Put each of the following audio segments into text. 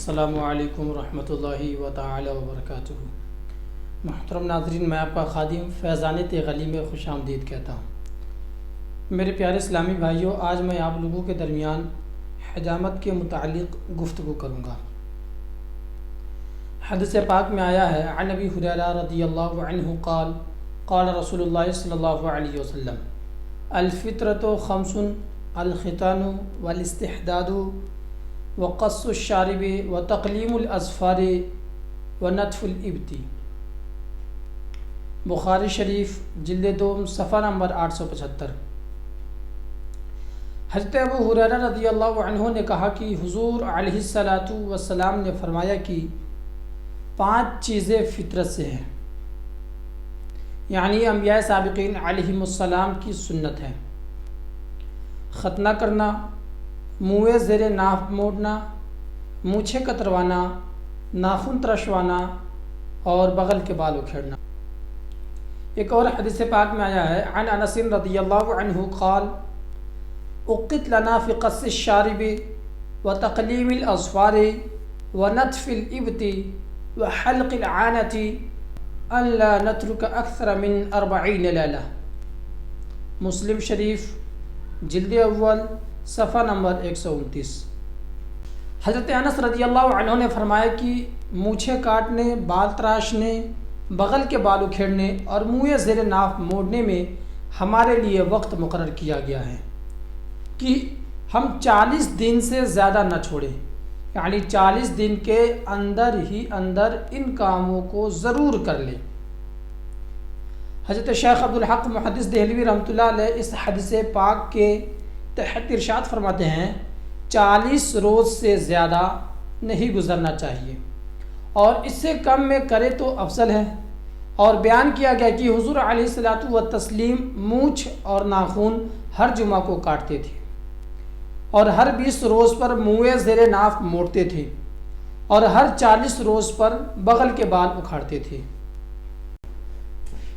السلام علیکم ورحمۃ اللہ تعالی وبرکاتہ۔ محترم ناظرین، میں آپ کا خادم فیضان تغلی میں خوش آمدید کہتا ہوں۔ میرے پیارے اسلامی بھائیوں، آج میں آپ لوگوں کے درمیان حجامت کے متعلق گفتگو کروں گا۔ حدیث پاک میں آیا ہے، عن ابی ہریرہ رضی اللہ عنہ قال قال رسول اللہ صلی اللہ علیہ وسلم الفطرۃ خمس الختان والاستحداد وقص الشارب وتقلیم الاظفار ونتف الابط۔ بخاری شریف جلد 2 صفحہ نمبر 875۔ حضرت ابو ہریرہ رضی اللہ عنہ نے کہا کہ حضور علیہ الصلاۃ والسلام نے فرمایا کہ 5 چیزیں فطرت سے ہیں، یعنی انبیاء سابقین علیہم السلام کی سنت ہے۔ ختنہ کرنا، منہ زیر ناف موڑنا، مونچھیں کتروانا، ناخن ترشوانا اور بغل کے بال اکھیڑنا۔ ایک اور حدیث پاک میں آیا ہے، عن انس رضی اللہ عنہ قال اقت لنا فی قص الشارب وتقلیم الاظفار ونتف الابط وحلق العانة ان لا نترک اکثر من 40 لیلہ۔ مسلم شریف جلد اول صفحہ نمبر 129۔ حضرت انس رضی اللہ عنہ نے فرمایا کہ مونچھیں کاٹنے، بال تراشنے، بغل کے بال اکھیڑنے اور منہ زیر ناف موڑنے میں ہمارے لیے وقت مقرر کیا گیا ہے کہ ہم 40 دن سے زیادہ نہ چھوڑیں، یعنی 40 دن کے اندر ہی اندر ان کاموں کو ضرور کر لیں۔ حضرت شیخ عبدالحق محدث دہلوی رحمۃ اللہ علیہ اس حدیث پاک کے تحت ارشاد فرماتے ہیں 40 روز سے زیادہ نہیں گزرنا چاہیے، اور اس سے کم میں کرے تو افضل ہے۔ اور بیان کیا گیا کہ حضور علیہ الصلاۃ والتسلیم مونچھ اور ناخن ہر جمعہ کو کاٹتے تھے، اور ہر 20 روز پر منہ زیر ناف موڑتے تھے، اور ہر 40 روز پر بغل کے بال اکھاڑتے تھے۔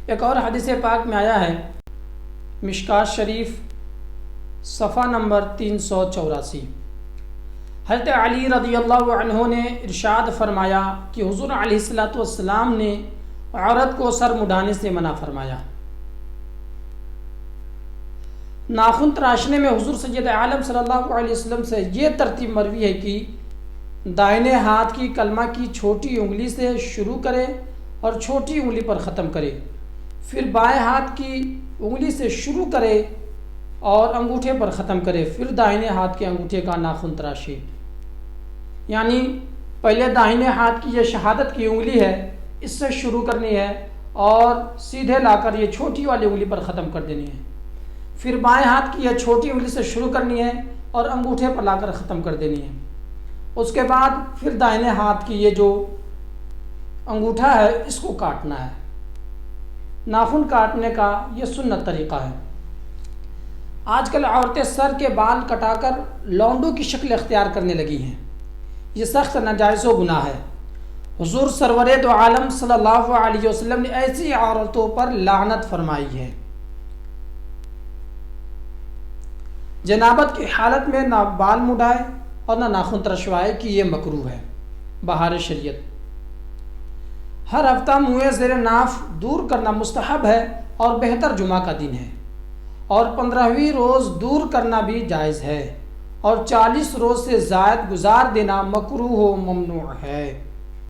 ایک اور حدیث پاک میں آیا ہے، مشکات شریف صفحہ نمبر 384۔ حضرت علی رضی اللہ عنہ نے ارشاد فرمایا کہ حضور علیہ الصلاۃ والسلام نے عورت کو سر مڈانے سے منع فرمایا۔ ناخن تراشنے میں حضور سید عالم صلی اللہ علیہ وسلم سے یہ ترتیب مروی ہے کہ دائنے ہاتھ کی کلمہ کی چھوٹی انگلی سے شروع کرے اور چھوٹی انگلی پر ختم کرے، پھر بائیں ہاتھ کی انگلی سے شروع کرے اور انگوٹھے پر ختم کرے، پھر داہنے ہاتھ کے انگوٹھے کا ناخن تراشے۔ یعنی پہلے داہنے ہاتھ کی یہ شہادت کی انگلی ہے، اس سے شروع کرنی ہے اور سیدھے لا کر یہ چھوٹی والی انگلی پر ختم کر دینی ہے، پھر بائیں ہاتھ کی یہ چھوٹی انگلی سے شروع کرنی ہے اور انگوٹھے پر لا کر ختم کر دینی ہے۔ اس کے بعد پھر داہنے ہاتھ کی یہ جو انگوٹھا ہے اس کو کاٹنا ہے۔ ناخن کاٹنے کا یہ سنت طریقہ ہے۔ آج کل عورتیں سر کے بال کٹا کر لونڈوں کی شکل اختیار کرنے لگی ہیں، یہ سخت ناجائز و گناہ ہے۔ حضور سرور دو عالم صلی اللہ علیہ وسلم نے ایسی عورتوں پر لعنت فرمائی ہے۔ جنابت کی حالت میں نہ بال مڈائے اور نہ ناخن ترشوائے کہ یہ مکروہ ہے بہار شریعت۔ ہر ہفتہ منہ زیر ناف دور کرنا مستحب ہے اور بہتر جمعہ کا دن ہے، اور 15ویں روز دور کرنا بھی جائز ہے، اور 40 روز سے زائد گزار دینا مکروہ و ممنوع ہے۔